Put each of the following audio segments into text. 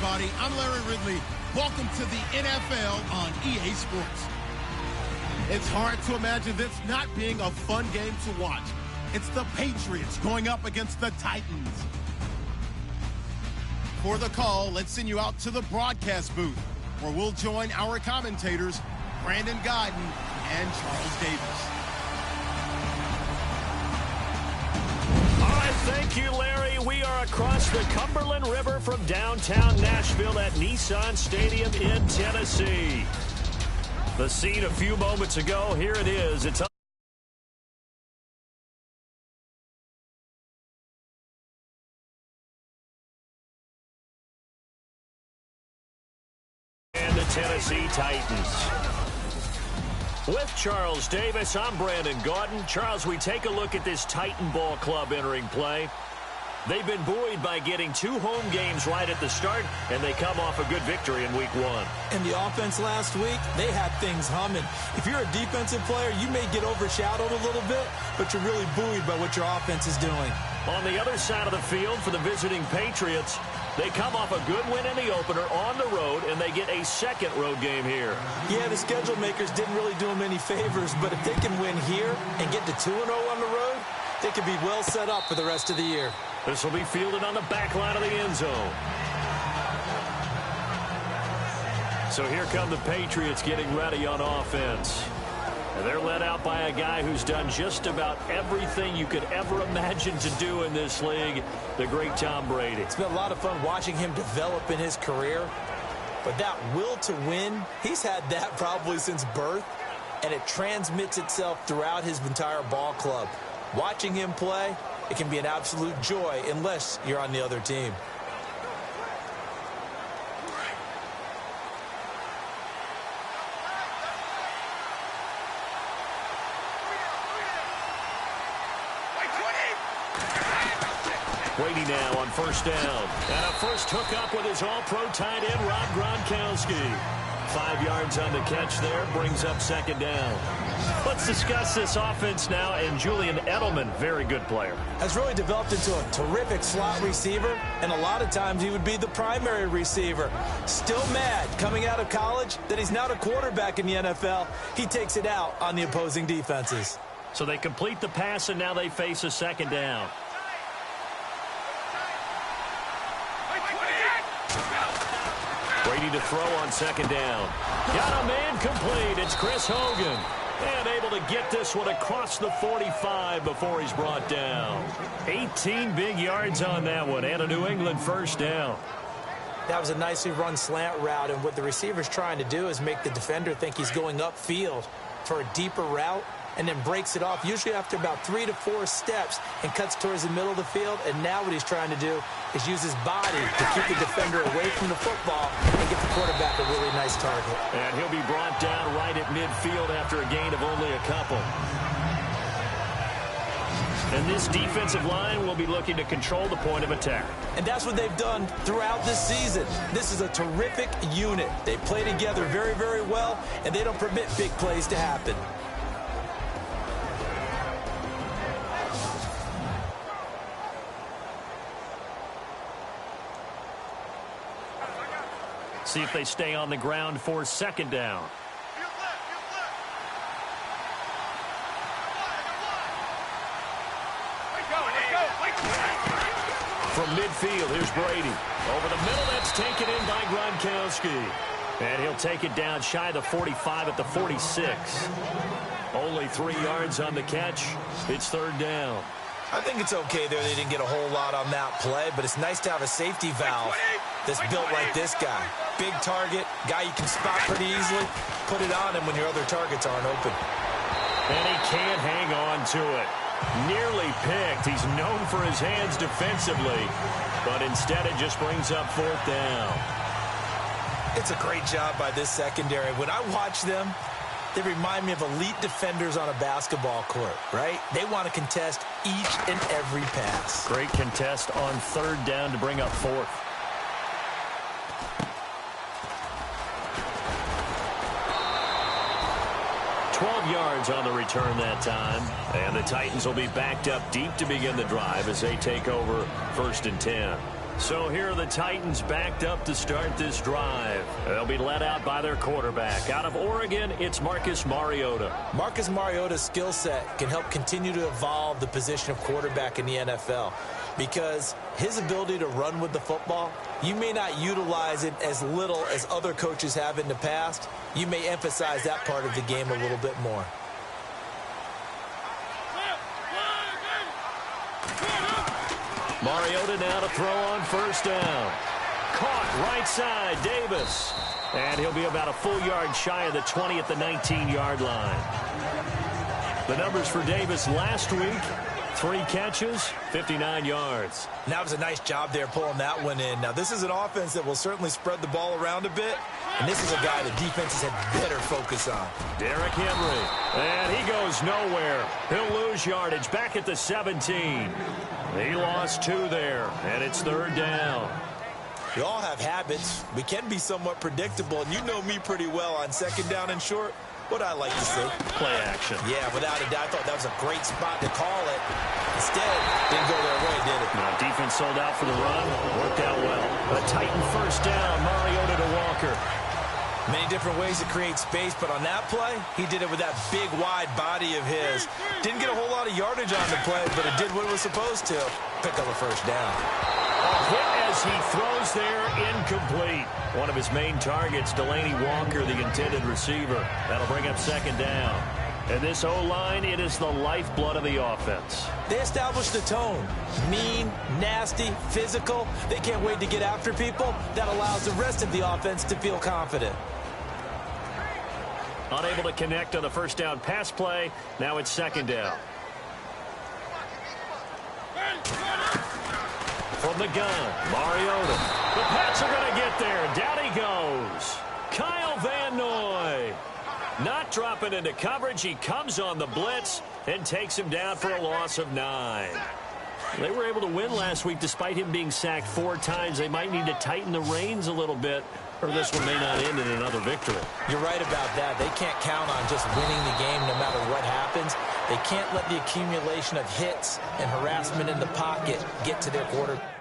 everybody. I'm Larry Ridley. Welcome to the NFL on EA Sports. It's hard to imagine this not being a fun game to watch. It's the Patriots going up against the Titans. For the call, let's send you out to the broadcast booth, where we'll join our commentators, Brandon Godden and Charles Davis. Thank you, Larry. We are across the Cumberland River from downtown Nashville at Nissan Stadium in Tennessee. The scene a few moments ago, here it is. It's and the Tennessee Titans. With Charles Davis, I'm Brandon Gaudin. Charles, we take a look at this Titan ball club entering play. They've been buoyed by getting 2 home games right at the start, and they come off a good victory in week 1. And the offense last week, they had things humming. If you're a defensive player, you may get overshadowed a little bit, but you're really buoyed by what your offense is doing. On the other side of the field for the visiting Patriots, they come off a good win in the opener on the road, and they get a second road game here. Yeah, the schedule makers didn't really do them any favors, but if they can win here and get to 2-0 on the road, they could be well set up for the rest of the year. This will be fielded on the back line of the end zone. So here come the Patriots getting ready on offense. And they're led out by a guy who's done just about everything you could ever imagine to do in this league, the great Tom Brady. It's been a lot of fun watching him develop in his career. But that will to win, he's had that probably since birth, and it transmits itself throughout his entire ball club. Watching him play, it can be an absolute joy unless you're on the other team. Brady now on first down. And a first hookup with his all-pro tight end, Rob Gronkowski. 5 yards on the catch there, brings up second down. Let's discuss this offense now, and Julian Edelman, very good player. Has really developed into a terrific slot receiver, and a lot of times he would be the primary receiver. Still mad coming out of college that he's not a quarterback in the NFL. He takes it out on the opposing defenses. So they complete the pass, and now they face a second down. Brady to throw on second down. Got a man complete. It's Chris Hogan. And able to get this one across the 45 before he's brought down. 18 big yards on that one, and a New England first down. That was a nicely run slant route, and what the receiver's trying to do is make the defender think he's going upfield for a deeper route, and then breaks it off, usually after about 3 to 4 steps, and cuts towards the middle of the field. And now what he's trying to do is use his body to keep the defender away from the football and get the quarterback a really nice target. And he'll be brought down right at midfield after a gain of only a couple. And this defensive line will be looking to control the point of attack. And that's what they've done throughout this season. This is a terrific unit. They play together very, very well, and they don't permit big plays to happen. See if they stay on the ground for second down. From midfield, here's Brady. Over the middle, that's taken in by Gronkowski. And he'll take it down shy of the 45 at the 46. Only 3 yards on the catch. It's third down. I think it's okay there. They didn't get a whole lot on that play, but it's nice to have a safety valve that's built like this guy. Big target, guy you can spot pretty easily. Put it on him when your other targets aren't open. And he can't hang on to it. Nearly picked. He's known for his hands defensively, but instead it just brings up fourth down. It's a great job by this secondary. When I watch them, they remind me of elite defenders on a basketball court, right? They want to contest each and every pass. Great contest on third down to bring up fourth. Yards on the return that time, and the Titans will be backed up deep to begin the drive as they take over first and 10. So here are the Titans backed up to start this drive. They'll be led out by their quarterback. Out of Oregon, it's Marcus Mariota. Marcus Mariota's skill set can help continue to evolve the position of quarterback in the NFL because his ability to run with the football, you may not utilize it as little as other coaches have in the past. You may emphasize that part of the game a little bit more. Mariota now to throw on first down. Caught right side, Davis. And he'll be about a full yard shy of the 20 at the 19-yard line. The numbers for Davis last week, 3 catches, 59 yards. That was a nice job there pulling that one in. Now, this is an offense that will certainly spread the ball around a bit, and this is a guy that defenses had better focus on. Derrick Henry, and he goes nowhere. He'll lose yardage back at the 17. He lost 2 there, and it's 3rd down. We all have habits. We can be somewhat predictable, and you know me pretty well on 2nd down and short. What I like to see. Play action. Yeah, without a doubt. I thought that was a great spot to call it. Instead, didn't go their way, did it? Now, defense sold out for the run. Worked out well. A Titan first down. Mariota to Walker. Many different ways to create space, but on that play, he did it with that big, wide body of his. Didn't get a whole lot of yardage on the play, but it did what it was supposed to. Pick up a first down. A hit as he throws there, incomplete. One of his main targets, Delaney Walker, the intended receiver. That'll bring up 2nd down. And this O-line, it is the lifeblood of the offense. They established the tone. Mean, nasty, physical. They can't wait to get after people. That allows the rest of the offense to feel confident. Unable to connect on the first down pass play. Now it's 2nd down. From the gun, Mariota. The Pats are going to get there. Down he goes. Kyle Van Noy. Not dropping into coverage. He comes on the blitz and takes him down for a loss of 9. They were able to win last week despite him being sacked 4 times. They might need to tighten the reins a little bit, or this one may not end in another victory. You're right about that. They can't count on just winning the game no matter what happens. They can't let the accumulation of hits and harassment in the pocket get to their quarterback.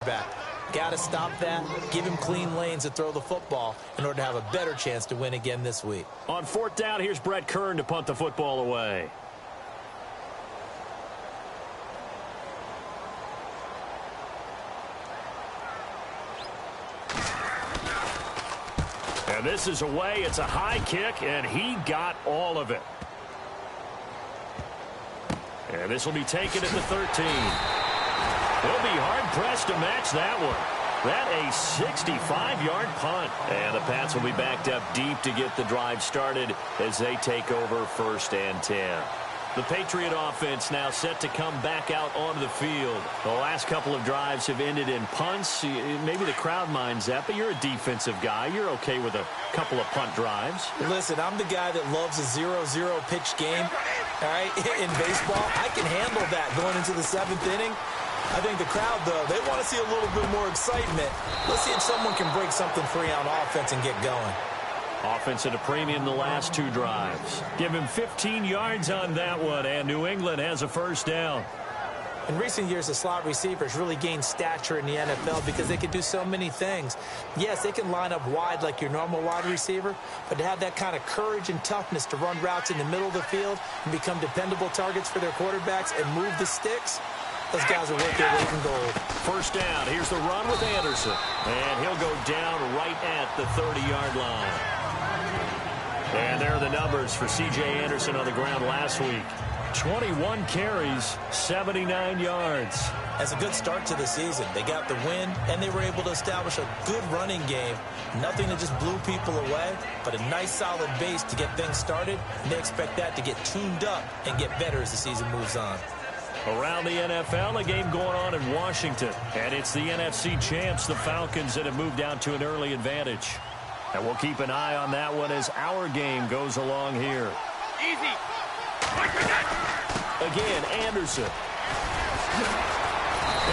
back. Got to stop that, give him clean lanes to throw the football in order to have a better chance to win again this week. On 4th down, here's Brett Kern to punt the football away. And this is away. It's a high kick, and he got all of it. And this will be taken at the 13. He'll be hard-pressed to match that one. That a 65-yard punt. And the Pats will be backed up deep to get the drive started as they take over 1st and 10. The Patriot offense now set to come back out onto the field. The last couple of drives have ended in punts. Maybe the crowd minds that, but you're a defensive guy. You're okay with a couple of punt drives. Listen, I'm the guy that loves a 0-0 pitch game. All right, in baseball, I can handle that going into the 7th inning. I think the crowd, though, they want to see a little bit more excitement. Let's see if someone can break something free on offense and get going. Offense at a premium the last 2 drives. Give him 15 yards on that one, and New England has a 1st down. In recent years, the slot receivers really gained stature in the NFL because they can do so many things. Yes, they can line up wide like your normal wide receiver, but to have that kind of courage and toughness to run routes in the middle of the field and become dependable targets for their quarterbacks and move the sticks, those guys are worth their weight in gold. 1st down. Here's the run with Anderson. And he'll go down right at the 30-yard line. And there are the numbers for C.J. Anderson on the ground last week. 21 carries, 79 yards. That's a good start to the season. They got the win, and they were able to establish a good running game. Nothing that just blew people away, but a nice solid base to get things started. And they expect that to get tuned up and get better as the season moves on. Around the NFL, a game going on in Washington. And it's the NFC champs, the Falcons, that have moved down to an early advantage. And we'll keep an eye on that one as our game goes along here. Easy. Again, Anderson.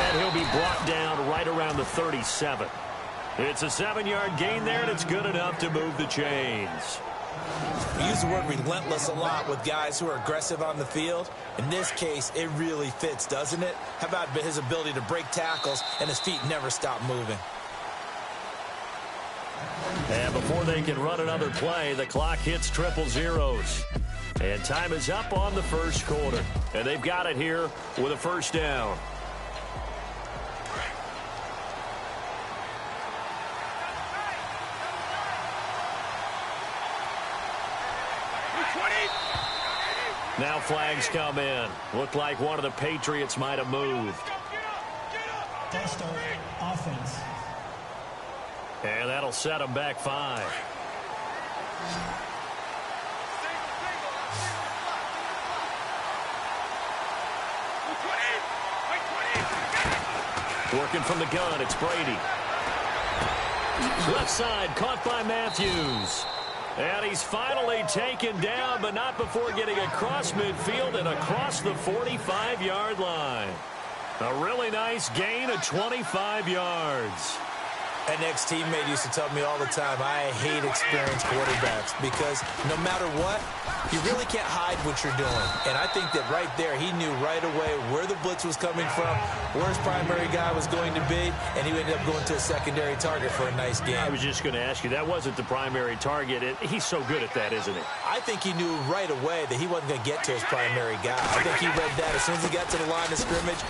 And he'll be brought down right around the 37. It's a 7-yard gain there, and it's good enough to move the chains. We use the word relentless a lot with guys who are aggressive on the field. In this case, it really fits, doesn't it? How about his ability to break tackles and his feet never stop moving? And before they can run another play, the clock hits triple zeros. And time is up on the 1st quarter. And they've got it here with a 1st down. Now flags come in. Looked like one of the Patriots might have moved. False start, offense. And that'll set them back 5. Working from the gun, it's Brady. Left side, caught by Matthews. And he's finally taken down, but not before getting across midfield and across the 45-yard line. A really nice gain of 25 yards. An ex-teammate used to tell me all the time, I hate experienced quarterbacks because no matter what, you really can't hide what you're doing. And I think that right there, he knew right away where the blitz was coming from, where his primary guy was going to be, and he ended up going to a secondary target for a nice game. I was just going to ask you, that wasn't the primary target. He's so good at that, isn't he? I think he knew right away that he wasn't going to get to his primary guy. I think he read that as soon as he got to the line of scrimmage,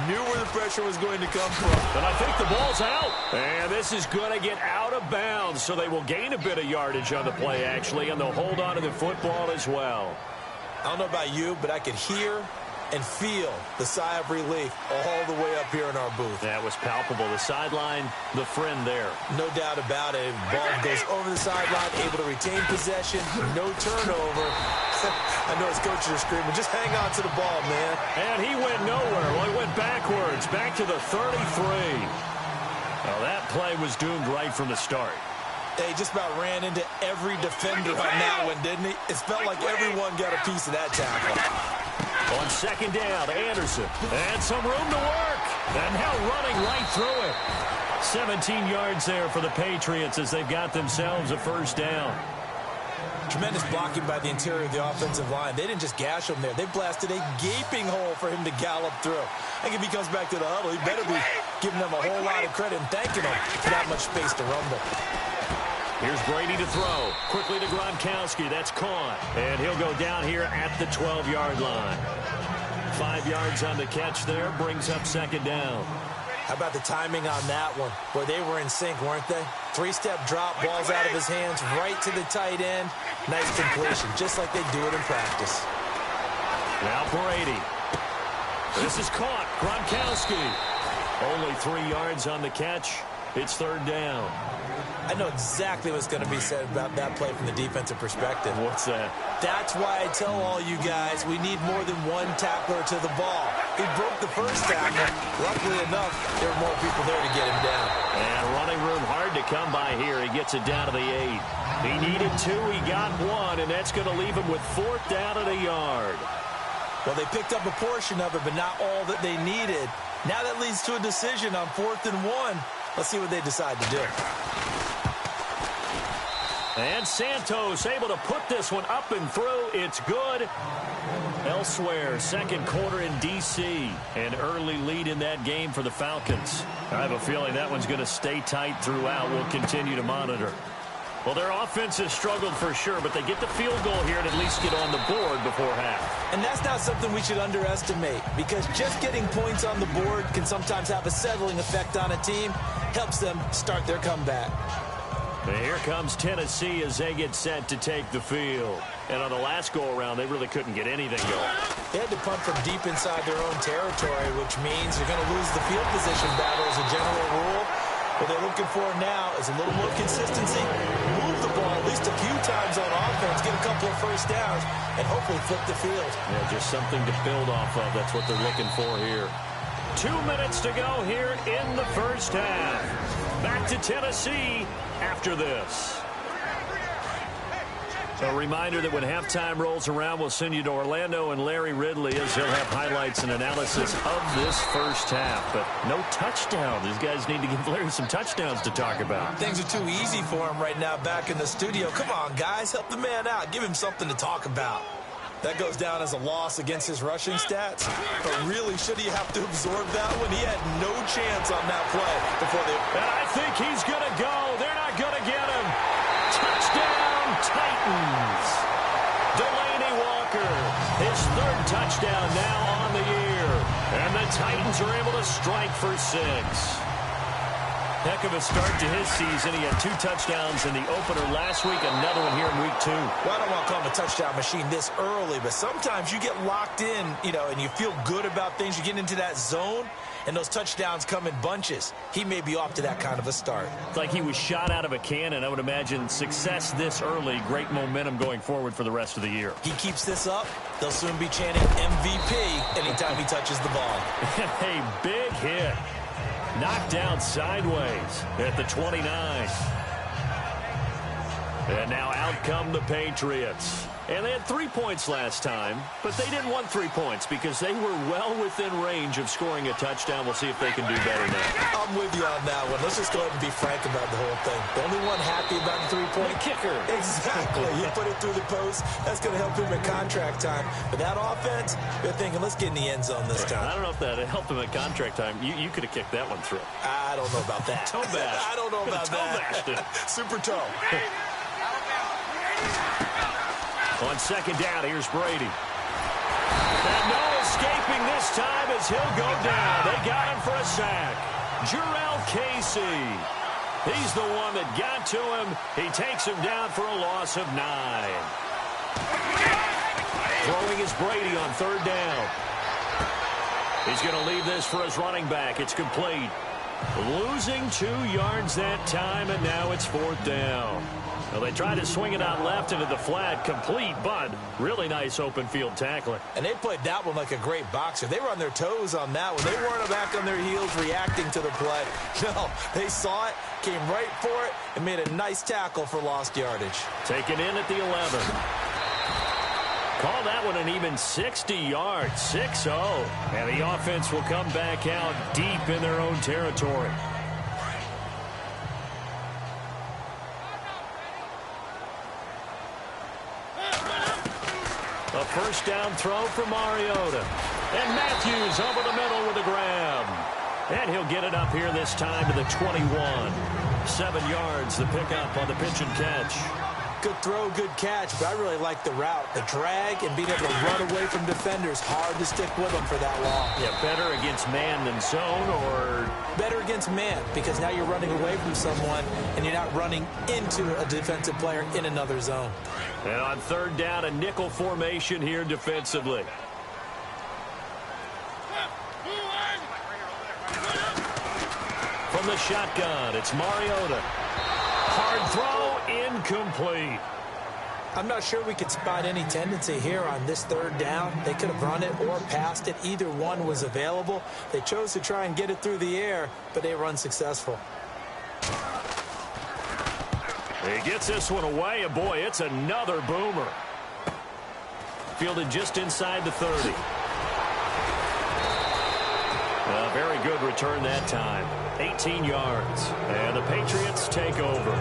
knew where the pressure was going to come from. But I think the ball's out. And this is going to get out of bounds, so they will gain a bit of yardage on the play, actually, and they'll hold on to the football as well. I don't know about you, but I could hear and feel the sigh of relief all the way up here in our booth. That was palpable. The sideline, the friend there. No doubt about it. Ball goes over the sideline, able to retain possession, no turnover. I know his coaches are screaming, just hang on to the ball, man. And he went nowhere. Well, he went backwards, back to the 33. Well, that play was doomed right from the start. He just about ran into every defender on that one, didn't he? It felt like everyone got a piece of that tackle. On 2nd down, Anderson. And some room to work. And now running right through it. 17 yards there for the Patriots as they've got themselves a 1st down. Tremendous blocking by the interior of the offensive line. They didn't just gash him there. They blasted a gaping hole for him to gallop through. I think if he comes back to the huddle, he better be giving them a whole lot of credit and thanking them for that much space to rumble. Here's Brady to throw. Quickly to Gronkowski. That's caught. And he'll go down here at the 12-yard line. 5 yards on the catch there. Brings up second down. How about the timing on that one? Boy, they were in sync, weren't they? 3-step drop, ball's out of his hands, right to the tight end. Nice completion, just like they do it in practice. Now Brady. This is caught. Gronkowski. Only 3 yards on the catch. It's third down. I know exactly what's going to be said about that play from the defensive perspective. What's that? That's why I tell all you guys we need more than one tackler to the ball. He broke the first tackle. Luckily enough, there were more people there to get him down. And running room hard to come by here. He gets it down to the 8. He needed 2. He got 1, and that's going to leave him with 4th down at a yard. Well, they picked up a portion of it, but not all that they needed. Now that leads to a decision on 4th and 1. Let's see what they decide to do. And Santos able to put this one up and through. It's good. Elsewhere, second quarter in D.C. An early lead in that game for the Falcons. I have a feeling that one's going to stay tight throughout. We'll continue to monitor. Well, their offense has struggled for sure, but they get the field goal here and at least get on the board before half. And that's not something we should underestimate, because just getting points on the board can sometimes have a settling effect on a team. Helps them start their comeback. And here comes Tennessee as they get set to take the field. And on the last go-around, they really couldn't get anything going. They had to punt from deep inside their own territory, which means you're going to lose the field position battle as a general rule. What they're looking for now is a little more consistency, move the ball at least a few times on offense, get a couple of first downs, and hopefully flip the field. Yeah, just something to build off of. That's what they're looking for here. 2 minutes to go here in the first half. Back to Tennessee after this. A reminder that when halftime rolls around, we'll send you to Orlando and Larry Ridley as he'll have highlights and analysis of this first half. But no touchdown. These guys need to give Larry some touchdowns to talk about. Things are too easy for him right now back in the studio. Come on, guys. Help the man out. Give him something to talk about. That goes down as a loss against his rushing stats. But really, should he have to absorb that one? He had no chance on that play before they... And I think he's going to go. They're not going to get him. Touchdown, Titans. Delaney Walker, his 3rd touchdown now on the year. And the Titans are able to strike for 6. Heck of a start to his season. He had 2 touchdowns in the opener last week, another one here in week 2. Well, I don't want to call him a touchdown machine this early, but sometimes you get locked in, and you feel good about things. You get into that zone, and those touchdowns come in bunches. He may be off to that kind of a start. It's like he was shot out of a cannon. I would imagine success this early, great momentum going forward for the rest of the year. He keeps this up, they'll soon be chanting MVP anytime he touches the ball. A big hit. Knocked down sideways at the 29. And now out come the Patriots. And they had 3 points last time, but they didn't want 3 points because they were well within range of scoring a touchdown. We'll see if they can do better now. I'm with you on that one. Let's just go ahead and be frank about the whole thing. The only one happy about the 3-point kicker. Exactly. You put it through the post. That's going to help him at contract time. But that offense, they're thinking, let's get in the end zone this time. I don't know if that helped him at contract time. You could have kicked that one through. I don't know about that. Toe bash. I don't know about that. Super toe. On second down, here's Brady. And no escaping this time as he'll go down. They got him for a sack. Jarrell Casey. He's the one that got to him. He takes him down for a loss of 9. Throwing is Brady on 3rd down. He's going to leave this for his running back. It's complete. Losing 2 yards that time, and now it's 4th down. Well, they tried to swing it out left into the flat, complete, but really nice open field tackling. And they played that one like a great boxer. They were on their toes on that one. They weren't back on their heels reacting to the play. No, they saw it, came right for it, and made a nice tackle for lost yardage. Taken in at the 11. Call that one an even 60 yards, 6-0. And the offense will come back out deep in their own territory. A first down throw for Mariota. And Matthews over the middle with a grab. And he'll get it up here this time to the 21. 7 yards, the pickup on the pitch and catch. Good throw, good catch, but I really like the route. The drag and being able to run away from defenders. Hard to stick with them for that long. Yeah, better against man than zone, or? Better against man, because now you're running away from someone and you're not running into a defensive player in another zone. And on third down, a nickel formation here defensively. From the shotgun, it's Mariota. Hard throw, incomplete. I'm not sure we could spot any tendency here on this third down. They could have run it or passed it. Either one was available. They chose to try and get it through the air, but they were unsuccessful. He gets this one away, and boy, it's another boomer. Fielded just inside the 30. A very good return that time. 18 yards. And the Patriots take over.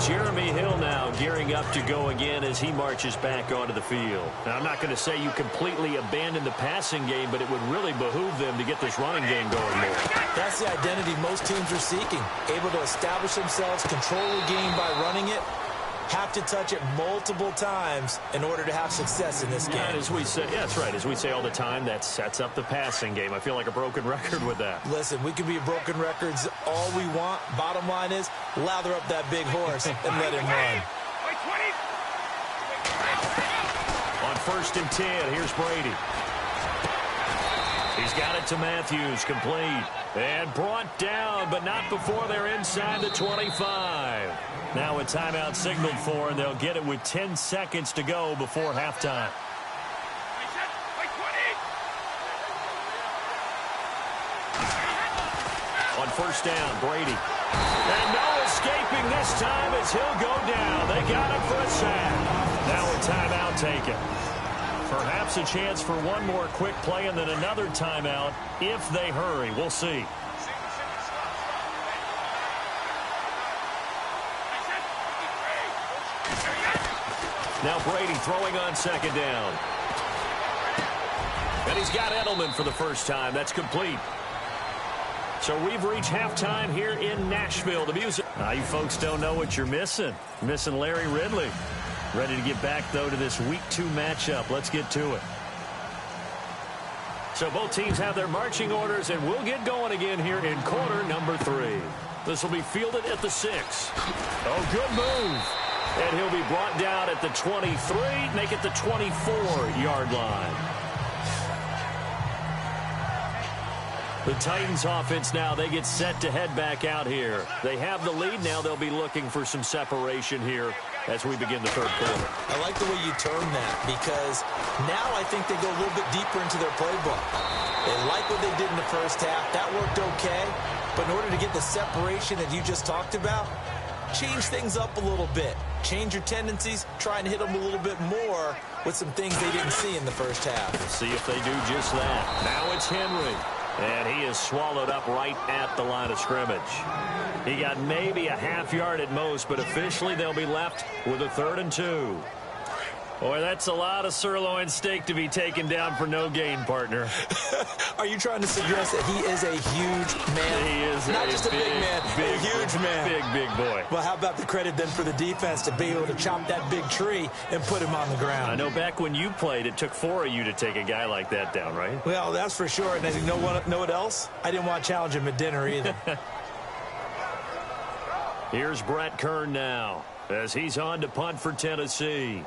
Jeremy Hill now gearing up to go again as he marches back onto the field. Now, I'm not going to say you completely abandon the passing game, but it would really behoove them to get this running game going more. That's the identity most teams are seeking. Able to establish themselves, control the game by running it. Have to touch it multiple times in order to have success in this game. And as we say, yeah, that's right. As we say all the time, that sets up the passing game. I feel like a broken record with that. Listen, we can be broken records all we want. Bottom line is, lather up that big horse and let him run. On 1st and 10, here's Brady. He's got it to Matthews, complete. And brought down, but not before they're inside the 25. Now a timeout signaled for, and they'll get it with 10 seconds to go before halftime. On 1st down, Brady. And no escaping this time as he'll go down. They got him for a sack. Now a timeout taken. Perhaps a chance for one more quick play and then another timeout if they hurry. We'll see. Now Brady throwing on 2nd down. And he's got Edelman for the first time. That's complete. So we've reached halftime here in Nashville. The music. You folks don't know what you're missing. Missing Larry Ridley. Ready to get back, though, to this Week 2 matchup. Let's get to it. So both teams have their marching orders, and we'll get going again here in quarter number 3. This will be fielded at the 6. Oh, good move. And he'll be brought down at the 23, make it the 24-yard line. The Titans offense now, they get set to head back out here. They have the lead now. They'll be looking for some separation here as we begin the 3rd quarter. I like the way you term that, because now I think they go a little bit deeper into their playbook. They like what they did in the first half. That worked okay. But in order to get the separation that you just talked about, change things up a little bit. Change your tendencies, try and hit them a little bit more with some things they didn't see in the first half. Let's see if they do just that. Now it's Henry. And he is swallowed up right at the line of scrimmage. He got maybe a half yard at most, but officially they'll be left with a 3rd and 2. Boy, that's a lot of sirloin steak to be taken down for no gain, partner. Are you trying to suggest that he is a huge man? He is not just a big man, a huge man. Big boy. Well, how about the credit then for the defense to be able to chop that big tree and put him on the ground? I know back when you played, it took 4 of you to take a guy like that down, right? Well, that's for sure. And you know what else? I didn't want to challenge him at dinner either. Here's Brett Kern now as he's on to punt for Tennessee.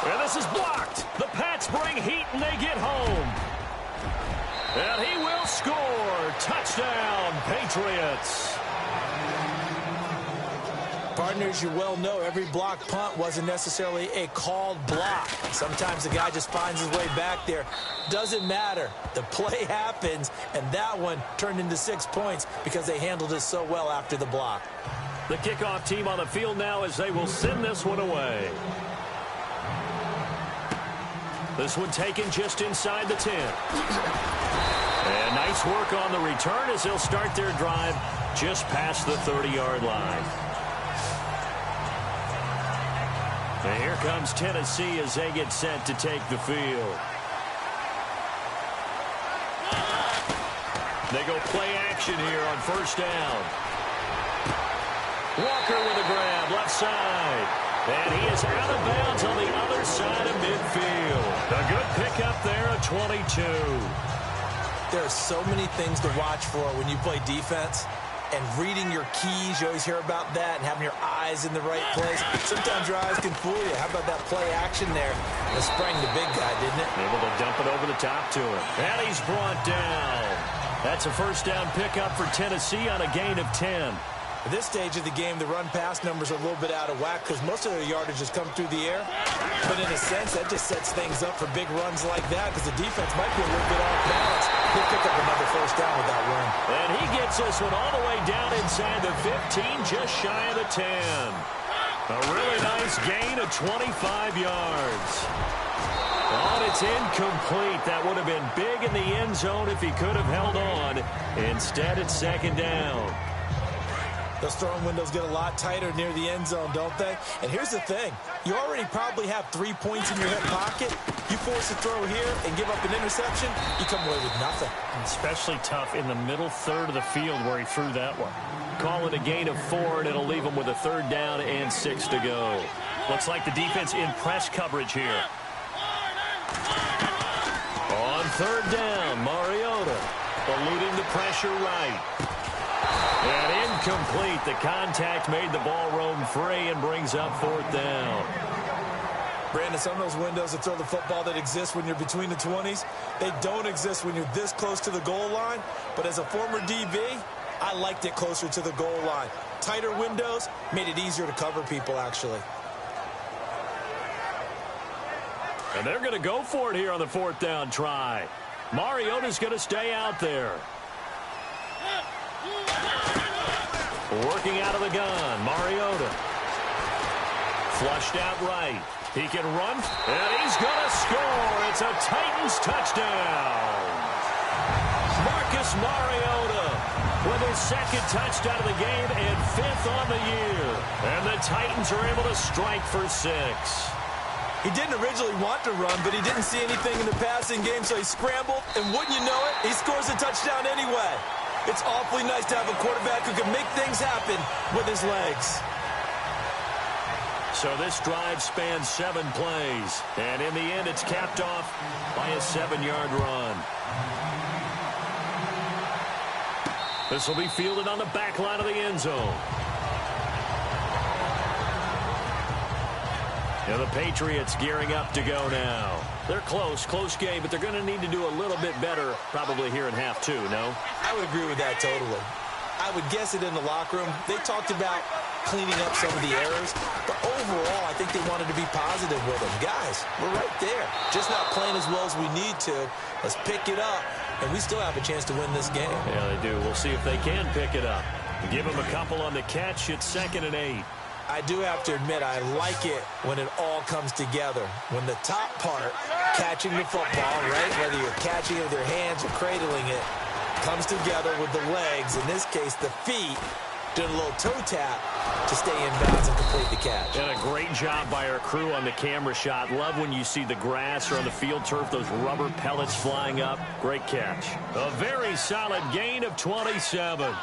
And this is blocked. The Pats bring heat and they get home. And he will score. Touchdown, Patriots. Partners, you well know every block punt wasn't necessarily a called block. Sometimes the guy just finds his way back there. Doesn't matter. The play happens, and that one turned into 6 points because they handled it so well after the block. The kickoff team on the field now as they will send this one away. This one taken just inside the 10. And nice work on the return as they'll start their drive just past the 30-yard line. And here here comes Tennessee as they get set to take the field. They go play action here on first down. Walker with a grab, left side. And he is out of bounds on the other side of midfield. A good pickup there at 22. There are so many things to watch for when you play defense. And reading your keys, you always hear about that, and having your eyes in the right place. Sometimes your eyes can fool you. How about that play action there? It sprang the big guy, didn't it? Able to dump it over the top to him. And he's brought down. That's a first down pickup for Tennessee on a gain of 10. At this stage of the game, the run-pass numbers are a little bit out of whack because most of their yardage has come through the air. But in a sense, that just sets things up for big runs like that because the defense might be a little bit off balance. He'll pick up another first down with that run. And he gets this one all the way down inside the 15, just shy of the 10. A really nice gain of 25 yards. Oh, and it's incomplete. That would have been big in the end zone if he could have held on. Instead, it's second down. Those throwing windows get a lot tighter near the end zone, don't they? And here's the thing. You already probably have 3 points in your hip pocket. You force a throw here and give up an interception, you come away with nothing. Especially tough in the middle third of the field where he threw that one. Call it a gain of 4, and it'll leave him with a third down and 6 to go. Looks like the defense in press coverage here. On third down, Mariota eluding the pressure right. And incomplete. The contact made the ball roam free and brings up fourth down. Brandon, some of those windows that throw the football that exist when you're between the 20s, they don't exist when you're this close to the goal line. But as a former DB, I liked it closer to the goal line. Tighter windows made it easier to cover people, actually. And they're going to go for it here on the fourth down try. Mariota's going to stay out there. Working out of the gun, Mariota. Flushed out right. He can run, and he's going to score. It's a Titans touchdown. Marcus Mariota with his second touchdown of the game and 5th on the year. And the Titans are able to strike for 6. He didn't originally want to run, but he didn't see anything in the passing game, so he scrambled, and wouldn't you know it, he scores a touchdown anyway. It's awfully nice to have a quarterback who can make things happen with his legs. So this drive spans 7 plays, and in the end, it's capped off by a 7-yard run. This will be fielded on the back line of the end zone. Now the Patriots gearing up to go now. They're close game, but they're going to need to do a little bit better probably here in half 2, no? I would agree with that totally. I would guess it in the locker room. They talked about cleaning up some of the errors, but overall I think they wanted to be positive with them. Guys, we're right there. Just not playing as well as we need to. Let's pick it up, and we still have a chance to win this game. Yeah, they do. We'll see if they can pick it up. Give them a couple on the catch. It's 2nd and 8. I do have to admit, I like it when it all comes together. When the top part, catching the football, right, whether you're catching it with your hands or cradling it, comes together with the legs, in this case the feet, doing a little toe tap to stay in bounds and complete the catch. And a great job by our crew on the camera shot. Love when you see the grass or on the field turf, those rubber pellets flying up. Great catch. A very solid gain of 27.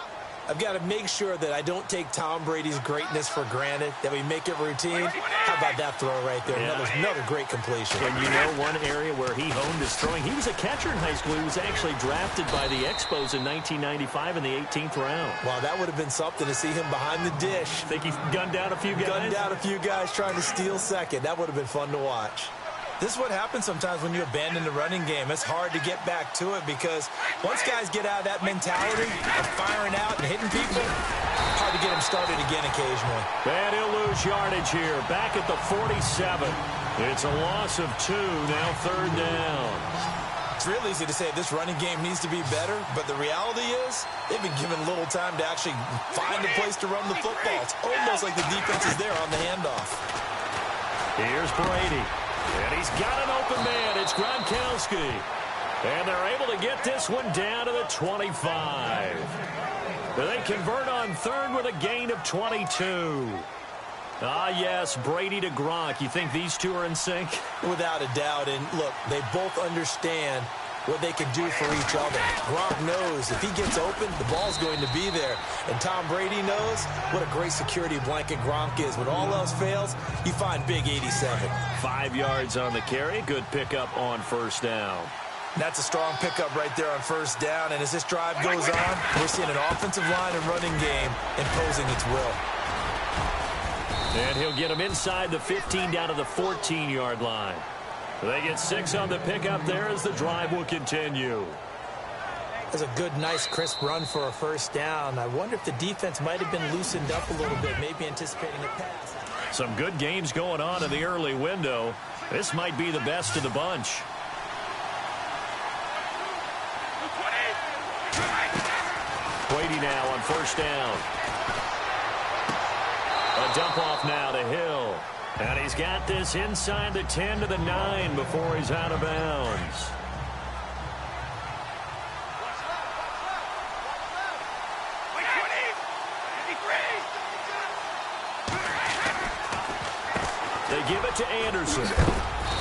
I've got to make sure that I don't take Tom Brady's greatness for granted, that we make it routine. How about that throw right there? Yeah. Another great completion. And you know one area where he honed his throwing? He was a catcher in high school. He was actually drafted by the Expos in 1995 in the 18th round. Wow, that would have been something to see him behind the dish. Think he gunned down a few guys? Gunned down a few guys trying to steal second. That would have been fun to watch. This is what happens sometimes when you abandon the running game. It's hard to get back to it because once guys get out of that mentality of firing out and hitting people, hard to get them started again occasionally. And he'll lose yardage here. Back at the 47. It's a loss of 2. Now 3rd down. It's real easy to say this running game needs to be better, but the reality is they've been given little time to actually find a place to run the football. It's almost like the defense is there on the handoff. Here's Brady. And he's got an open man. It's Gronkowski. And they're able to get this one down to the 25. They convert on 3rd with a gain of 22. Ah, yes, Brady to Gronk. You think these two are in sync? Without a doubt. And look, they both understand what they can do for each other. Gronk knows if he gets open, the ball's going to be there. And Tom Brady knows what a great security blanket Gronk is. When all else fails, you find big 87. 5 yards on the carry. Good pickup on first down. That's a strong pickup right there on first down. And as this drive goes on, we're seeing an offensive line and running game imposing its will. And he'll get him inside the 15 down to the 14-yard line. They get 6 on the pickup there as the drive will continue. That's a good, nice, crisp run for a first down. I wonder if the defense might have been loosened up a little bit, maybe anticipating a pass. Some good games going on in the early window. This might be the best of the bunch. Brady now on first down. A dump off now to Hill. And he's got this inside the 10 to the 9 before he's out of bounds. They give it to Anderson.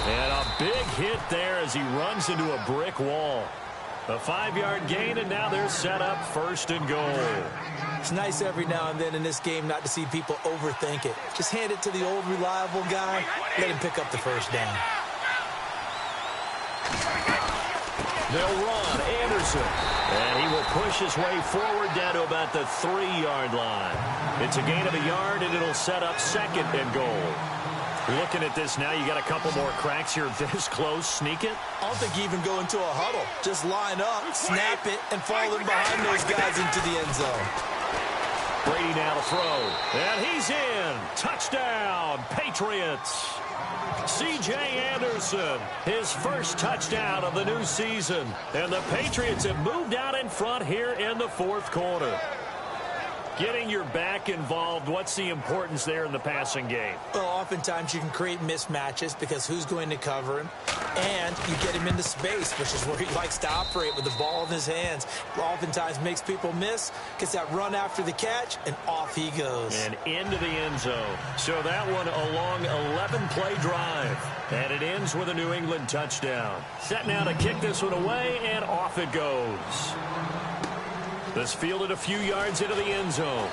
And a big hit there as he runs into a brick wall. A 5-yard gain, and now they're set up first and goal. It's nice every now and then in this game not to see people overthink it. Just hand it to the old reliable guy. Let him pick up the first down. They'll run Anderson. And he will push his way forward down to about the 3-yard line. It's a gain of a yard, and it'll set up second and goal. Looking at this now, you got a couple more cracks here this close. Sneak it? I don't think you even go into a huddle. Just line up, snap it, and fall in behind those guys into the end zone. Brady now to throw. And he's in. Touchdown, Patriots. C.J. Anderson, his first touchdown of the new season. And the Patriots have moved out in front here in the fourth quarter. Getting your back involved, what's the importance there in the passing game? Well, oftentimes you can create mismatches because who's going to cover him? And you get him into space, which is where he likes to operate with the ball in his hands. Oftentimes makes people miss, gets that run after the catch, and off he goes. And into the end zone. So that one a long 11-play drive. And it ends with a New England touchdown. Set now to kick this one away, and off it goes. This fielded a few yards into the end zone.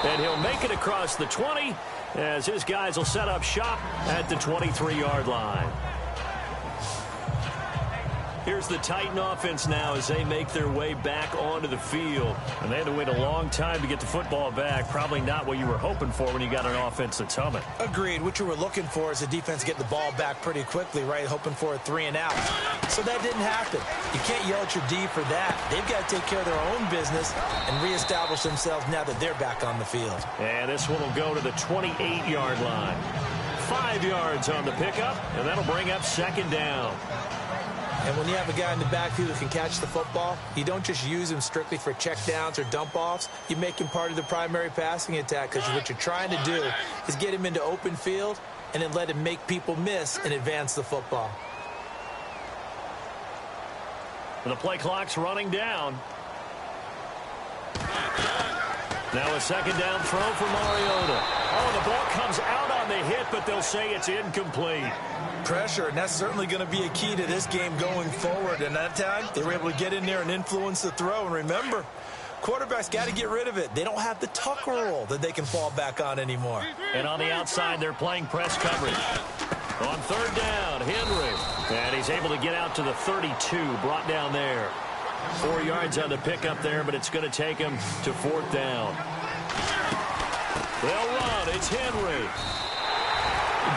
And he'll make it across the 20 as his guys will set up shop at the 23-yard line. Here's the Titan offense now as they make their way back onto the field. And they had to wait a long time to get the football back. Probably not what you were hoping for when you got an offense that's humming. Agreed. What you were looking for is the defense get the ball back pretty quickly, right? Hoping for a 3 and out. So that didn't happen. You can't yell at your D for that. They've got to take care of their own business and reestablish themselves now that they're back on the field. And this one will go to the 28-yard line. 5 yards on the pickup, and that'll bring up second down. And when you have a guy in the backfield who can catch the football, you don't just use him strictly for checkdowns or dump-offs. You make him part of the primary passing attack because what you're trying to do is get him into open field and then let him make people miss and advance the football. And the play clock's running down. Now a second down throw for Mariota. Oh, the ball comes out on the hit, but they'll say it's incomplete. Pressure, and that's certainly going to be a key to this game going forward. And that time, they were able to get in there and influence the throw. And remember, quarterbacks got to get rid of it. They don't have the tuck rule that they can fall back on anymore. And on the outside, they're playing press coverage. On third down, Henry. And he's able to get out to the 32, brought down there. 4 yards on the pickup there, but it's going to take him to fourth down. They'll run. It's Henry.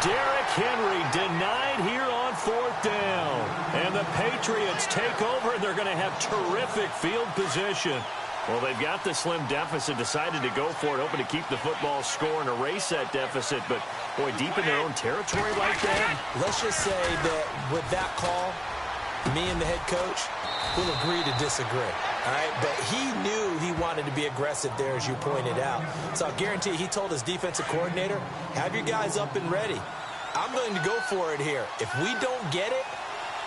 Derrick Henry denied here on fourth down. And the Patriots take over, and they're going to have terrific field position. Well, they've got the slim deficit, decided to go for it, hoping to keep the football score and erase that deficit. But, boy, deep in their own territory like that. Let's just say that with that call, me and the head coach will agree to disagree. All right, but he knew he wanted to be aggressive there, as you pointed out. So I'll guarantee he told his defensive coordinator, have your guys up and ready. I'm going to go for it here. If we don't get it,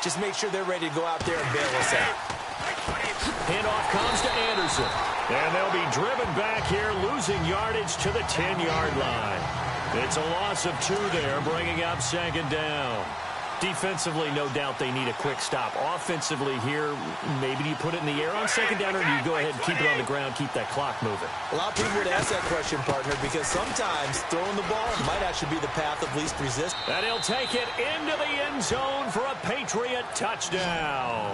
just make sure they're ready to go out there and bail us out. Handoff comes to Anderson. And they'll be driven back here, losing yardage to the 10-yard line. It's a loss of 2 there, bringing up second down. Defensively, no doubt they need a quick stop. Offensively here, maybe do you put it in the air on second down, or do you go ahead and keep it on the ground, keep that clock moving? A lot of people would ask that question, partner, because sometimes throwing the ball might actually be the path of least resistance. And he'll take it into the end zone for a Patriot touchdown.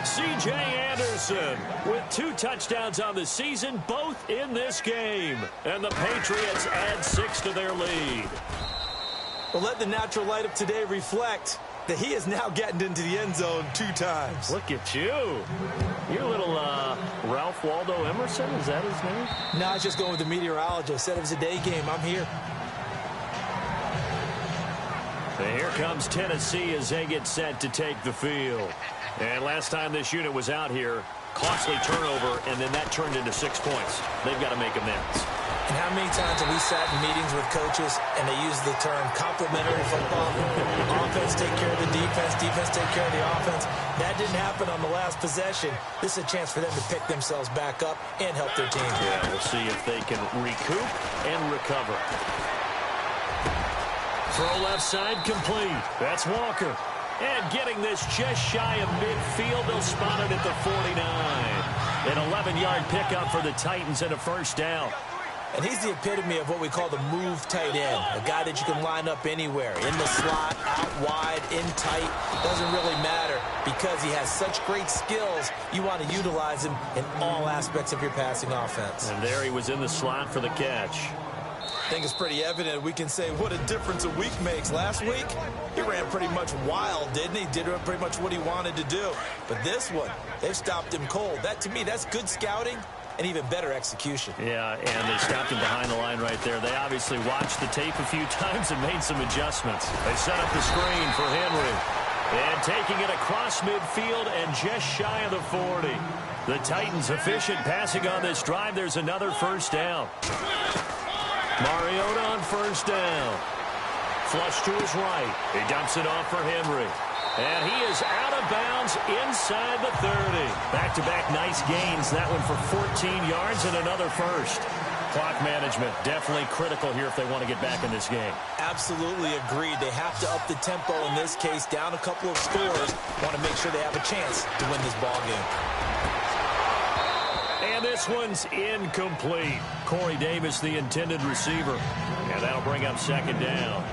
C.J. Anderson with 2 touchdowns on the season, both in this game. And the Patriots add 6 to their lead. Well, let the natural light of today reflect that he is now getting into the end zone 2 times. Look at you. You're a little Ralph Waldo Emerson, is that his name? No, I was just going with the meteorologist. Said it was a day game. I'm here. And here comes Tennessee as they get set to take the field. And last time this unit was out here, costly turnover, and then that turned into 6 points. They've got to make amends. And how many times have we sat in meetings with coaches and they use the term complementary football? Offense take care of the defense, defense take care of the offense. That didn't happen on the last possession. This is a chance for them to pick themselves back up and help their team. Yeah, we'll see if they can recoup and recover. Throw left side complete. That's Walker. And getting this just shy of midfield, they'll spot it at the 49. An 11-yard pickup for the Titans and a first down. And he's the epitome of what we call the move tight end, a guy that you can line up anywhere, in the slot, out wide, in tight. Doesn't really matter because he has such great skills. You want to utilize him in all aspects of your passing offense. And there he was in the slot for the catch. I think it's pretty evident. We can say what a difference a week makes. Last week, he ran pretty much wild, didn't he? Did pretty much what he wanted to do. But this one, they've stopped him cold. That, to me, that's good scouting and even better execution. Yeah, and they stopped him behind the line right there. They obviously watched the tape a few times and made some adjustments. They set up the screen for Henry. And taking it across midfield and just shy of the 40. The Titans efficient passing on this drive. There's another first down. Mariota on first down. Flush to his right. He dumps it off for Henry. And he is out of bounds inside the 30. Back-to-back nice gains. That one for 14 yards and another first. Clock management definitely critical here if they want to get back in this game. Absolutely agreed. They have to up the tempo in this case, down a couple of scores. Want to make sure they have a chance to win this ball game. And this one's incomplete. Corey Davis, the intended receiver. And that'll bring up second down.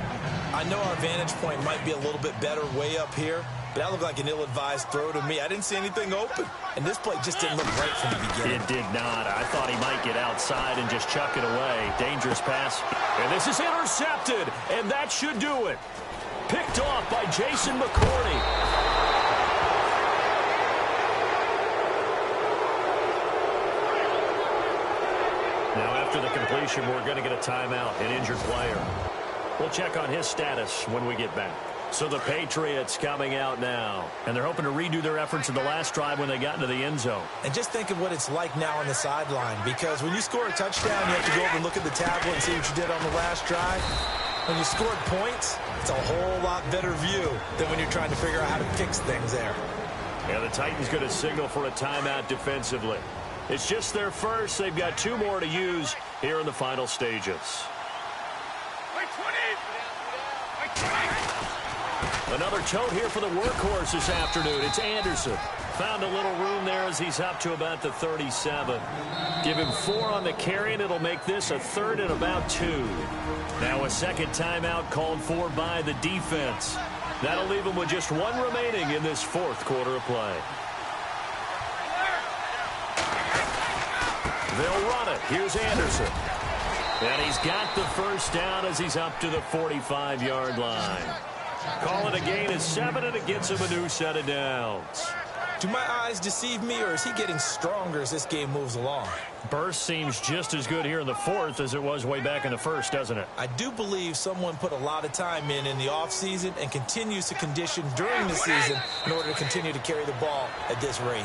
I know our vantage point might be a little bit better way up here, but that looked like an ill-advised throw to me. I didn't see anything open, and this play just didn't look right from the beginning. It did not. I thought he might get outside and just chuck it away. Dangerous pass. And this is intercepted, and that should do it. Picked off by Jason McCourty. Now, after the completion, we're going to get a timeout, an injured player. We'll check on his status when we get back. So the Patriots coming out now, and they're hoping to redo their efforts in the last drive when they got into the end zone. And just think of what it's like now on the sideline, because when you score a touchdown, you have to go over and look at the tablet and see what you did on the last drive. When you scored points, it's a whole lot better view than when you're trying to figure out how to fix things there. Yeah, the Titans going to signal for a timeout defensively. It's just their first. They've got 2 more to use here in the final stages. Another tote here for the workhorse this afternoon. It's Anderson. Found a little room there as he's up to about the 37. Give him 4 on the carry, and it'll make this a 3rd and about 2. Now a second timeout called for by the defense. That'll leave him with just 1 remaining in this 4th quarter of play. They'll run it. Here's Anderson. And he's got the first down as he's up to the 45-yard line. Call it a gain of 7, and it gets him a new set of downs. Do my eyes deceive me, or is he getting stronger as this game moves along? Burst seems just as good here in the 4th as it was way back in the 1st, doesn't it? I do believe someone put a lot of time in the offseason and continues to condition during the season in order to continue to carry the ball at this rate.